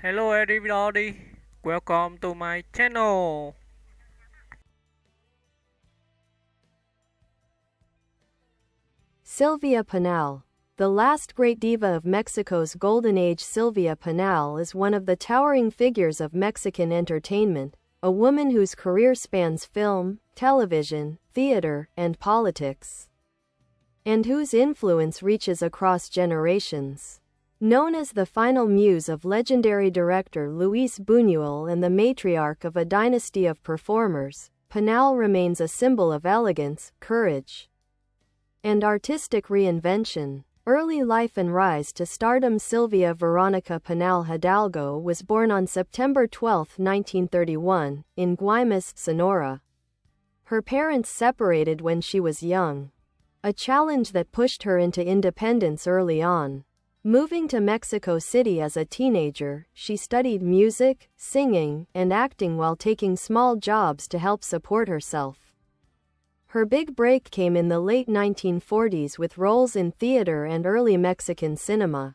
Hello everybody, welcome to my channel. Silvia Pinal. The last great diva of Mexico's golden age, Silvia Pinal is one of the towering figures of Mexican entertainment, a woman whose career spans film, television, theater, and politics, and whose influence reaches across generations. Known as the final muse of legendary director Luis Buñuel and the matriarch of a dynasty of performers, Pinal remains a symbol of elegance, courage, and artistic reinvention. Early life and rise to stardom. Silvia Verónica Pinal Hidalgo was born on September 12, 1931, in Guaymas, Sonora. Her parents separated when she was young, a challenge that pushed her into independence early on. Moving to Mexico City as a teenager, she studied music, singing, and acting while taking small jobs to help support herself. Her big break came in the late 1940s with roles in theater and early Mexican cinema.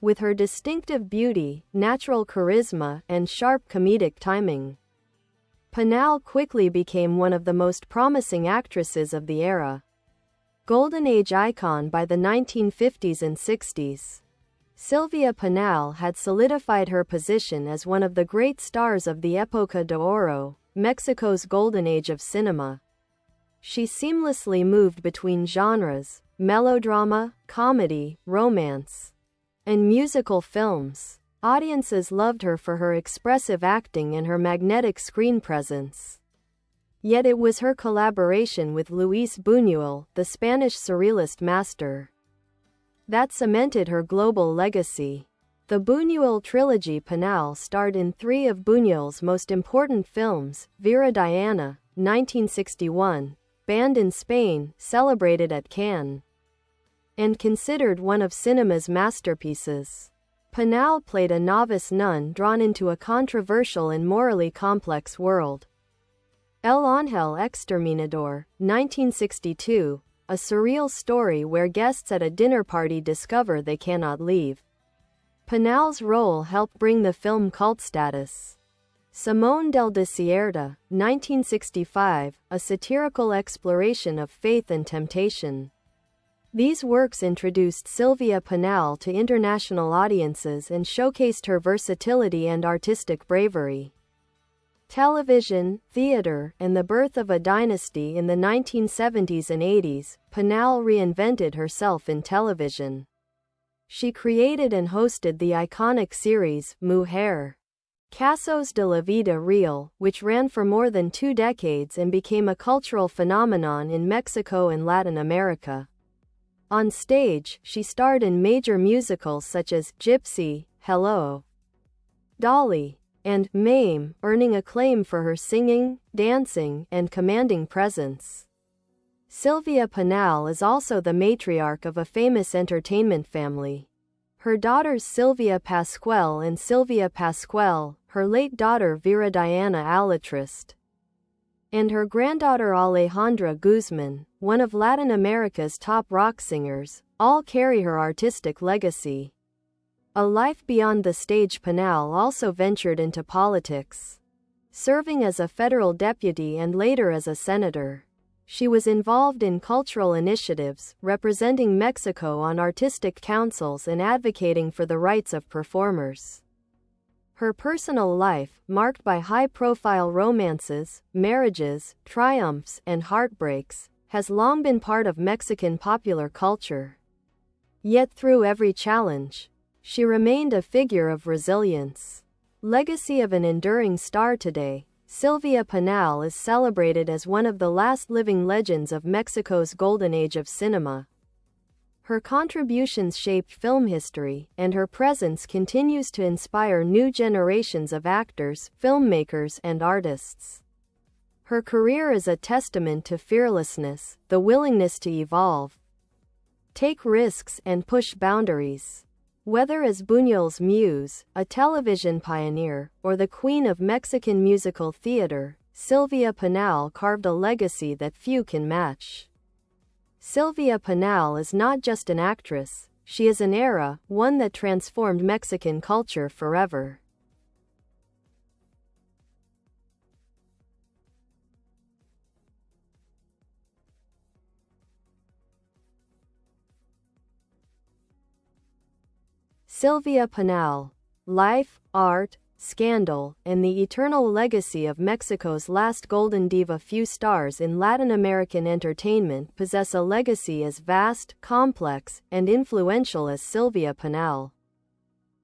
With her distinctive beauty, natural charisma, and sharp comedic timing, Pinal quickly became one of the most promising actresses of the era. Golden Age icon by the 1950s and 60s, Silvia Pinal had solidified her position as one of the great stars of the Época de Oro, Mexico's golden age of cinema. She seamlessly moved between genres: melodrama, comedy, romance, and musical films. Audiences loved her for her expressive acting and her magnetic screen presence. Yet it was her collaboration with Luis Buñuel, the Spanish surrealist master, that cemented her global legacy. The Buñuel trilogy. Pinal starred in three of Buñuel's most important films: Vera Diana, 1961, banned in Spain, celebrated at Cannes, and considered one of cinema's masterpieces. Pinal played a novice nun drawn into a controversial and morally complex world. El Ángel Exterminador, 1962, a surreal story where guests at a dinner party discover they cannot leave. Pinal's role helped bring the film cult status. Simón del Desierto, 1965, a satirical exploration of faith and temptation. These works introduced Silvia Pinal to international audiences and showcased her versatility and artistic bravery. Television, theater, and the birth of a dynasty. In the 1970s and 80s, Pinal reinvented herself in television. She created and hosted the iconic series, Mujer. Casos de la Vida Real, which ran for more than 2 decades and became a cultural phenomenon in Mexico and Latin America. On stage, she starred in major musicals such as Gypsy, Hello, Dolly, and Mame, earning acclaim for her singing, dancing, and commanding presence. Silvia Pinal is also the matriarch of a famous entertainment family. Her daughters Silvia Pascual and Silvia Pascual, her late daughter Vera Diana Alatriste, and her granddaughter Alejandra Guzman, one of Latin America's top rock singers, all carry her artistic legacy. A life beyond the stage. Pinal also ventured into politics, serving as a federal deputy and later as a senator. She was involved in cultural initiatives, representing Mexico on artistic councils and advocating for the rights of performers. Her personal life, marked by high-profile romances, marriages, triumphs, and heartbreaks, has long been part of Mexican popular culture. Yet through every challenge, she remained a figure of resilience. Legacy of an enduring star. Today, Silvia Pinal is celebrated as one of the last living legends of Mexico's golden age of cinema. Her contributions shaped film history, and her presence continues to inspire new generations of actors, filmmakers, and artists. Her career is a testament to fearlessness, the willingness to evolve, take risks, and push boundaries. Whether as Buñuel's muse, a television pioneer, or the queen of Mexican musical theater, Silvia Pinal carved a legacy that few can match. Silvia Pinal is not just an actress, She is an era, one that transformed Mexican culture forever. Silvia Pinal. Life, art, scandal, and the eternal legacy of Mexico's last golden diva. Few stars in Latin American entertainment possess a legacy as vast, complex, and influential as Silvia Pinal.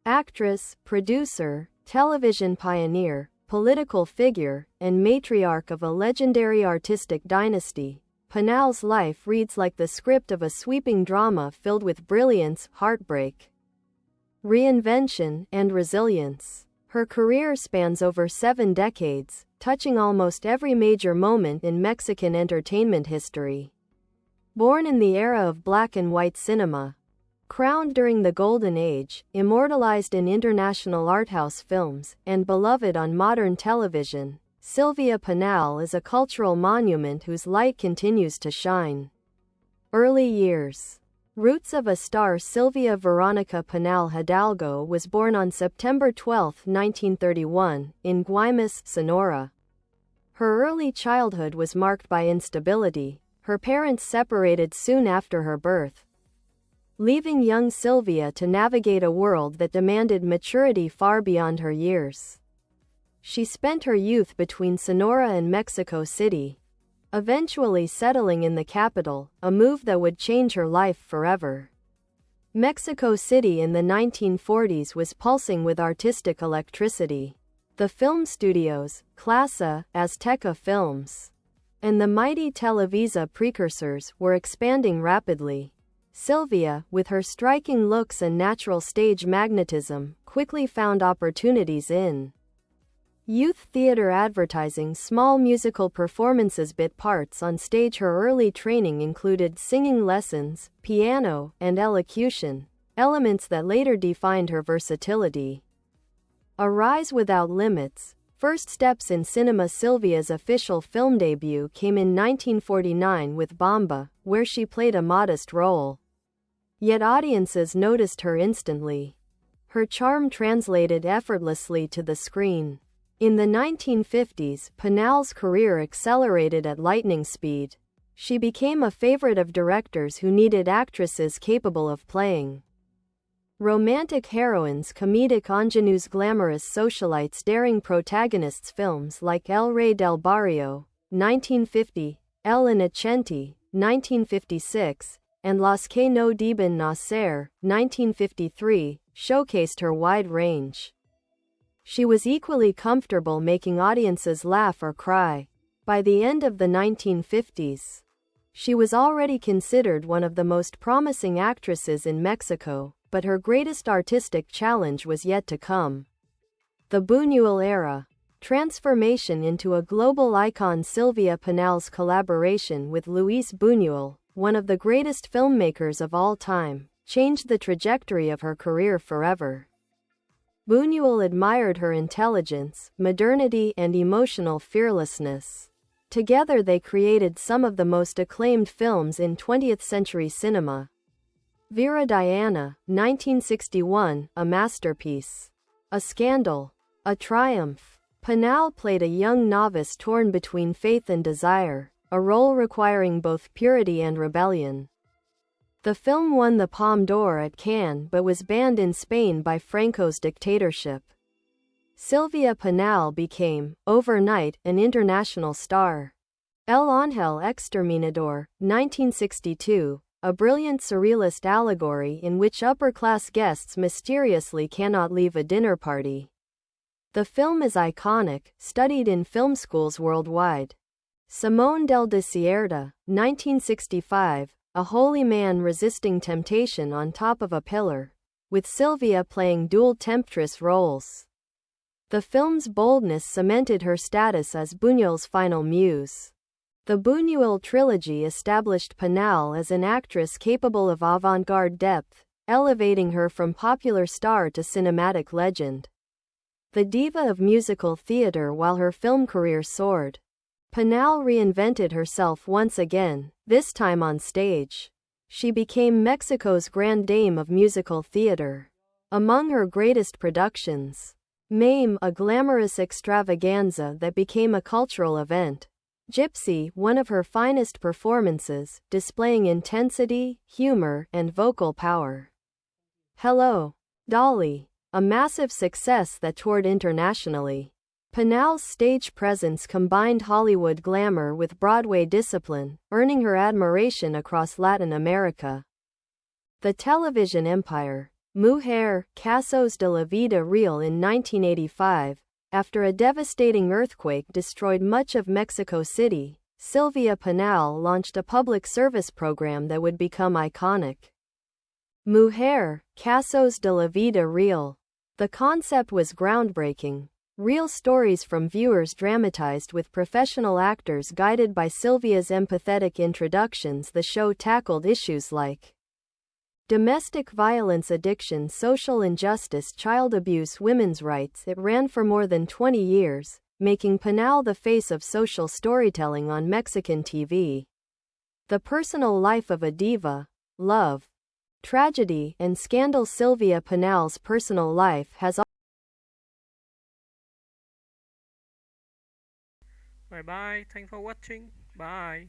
Actress, producer, television pioneer, political figure, and matriarch of a legendary artistic dynasty, Pinal's life reads like the script of a sweeping drama filled with brilliance, heartbreak, reinvention, and resilience. Her career spans over 7 decades, touching almost every major moment in Mexican entertainment history. Born in the era of black and white cinema, crowned during the Golden Age, immortalized in international arthouse films, and beloved on modern television, Silvia Pinal is a cultural monument whose light continues to shine. Early years. Roots of a star. Silvia Verónica Pinal Hidalgo was born on September 12, 1931, in Guaymas, Sonora. Her early childhood was marked by instability. Her parents separated soon after her birth, leaving young Silvia to navigate a world that demanded maturity far beyond her years. She spent her youth between Sonora and Mexico City, eventually settling in the capital, a move that would change her life forever. Mexico City in the 1940s was pulsing with artistic electricity. The film studios, Clasa, Azteca Films, and the mighty Televisa precursors were expanding rapidly. Silvia, with her striking looks and natural stage magnetism, quickly found opportunities in youth theater, advertising, small musical performances, bit parts on stage. Her early training included singing lessons, piano, and elocution, elements that later defined her versatility. A rise without limits. First steps in cinema. Silvia's official film debut came in 1949 with Bomba, where she played a modest role. Yet audiences noticed her instantly. Her charm translated effortlessly to the screen. In the 1950s, Pinal's career accelerated at lightning speed. She became a favorite of directors who needed actresses capable of playing romantic heroines, comedic ingenues, glamorous socialites, daring protagonists. Films like El Rey del Barrio, 1950, El Inocente, 1956, and Las que no deben nacer, 1953, showcased her wide range. She was equally comfortable making audiences laugh or cry. By the end of the 1950s, she was already considered one of the most promising actresses in Mexico, but her greatest artistic challenge was yet to come. The Buñuel era. Transformation into a global icon. Silvia Pinal's collaboration with Luis Buñuel, one of the greatest filmmakers of all time, changed the trajectory of her career forever. Buñuel admired her intelligence, modernity, and emotional fearlessness. Together they created some of the most acclaimed films in 20th-century cinema. Vera Diana, 1961, a masterpiece. A scandal. A triumph. Pinal played a young novice torn between faith and desire, a role requiring both purity and rebellion. The film won the Palme d'Or at Cannes but was banned in Spain by Franco's dictatorship. Silvia Pinal became, overnight, an international star. El Ángel Exterminador, 1962, a brilliant surrealist allegory in which upper-class guests mysteriously cannot leave a dinner party. The film is iconic, studied in film schools worldwide. Simón del Desierto, 1965, a holy man resisting temptation on top of a pillar, with Silvia playing dual temptress roles. The film's boldness cemented her status as Buñuel's final muse. The Buñuel trilogy established Pinal as an actress capable of avant-garde depth, elevating her from popular star to cinematic legend. The diva of musical theater. While her film career soared, Pinal reinvented herself once again, this time on stage. She became Mexico's grand dame of musical theater. Among her greatest productions, Mame, a glamorous extravaganza that became a cultural event. Gypsy, one of her finest performances, displaying intensity, humor, and vocal power. Hello, Dolly, a massive success that toured internationally. Pinal's stage presence combined Hollywood glamour with Broadway discipline, earning her admiration across Latin America. The television empire, Mujer, Casos de la Vida Real in 1985, after a devastating earthquake destroyed much of Mexico City, Silvia Pinal launched a public service program that would become iconic. Mujer, Casos de la Vida Real. The concept was groundbreaking. Real stories from viewers dramatized with professional actors guided by Silvia's empathetic introductions. The show tackled issues like domestic violence, addiction, social injustice, child abuse, women's rights. It ran for more than 20 years, making Pinal the face of social storytelling on Mexican TV. The personal life of a diva, love, tragedy, and scandal. Silvia Pinal's personal life has Bye bye, thanks for watching. Bye.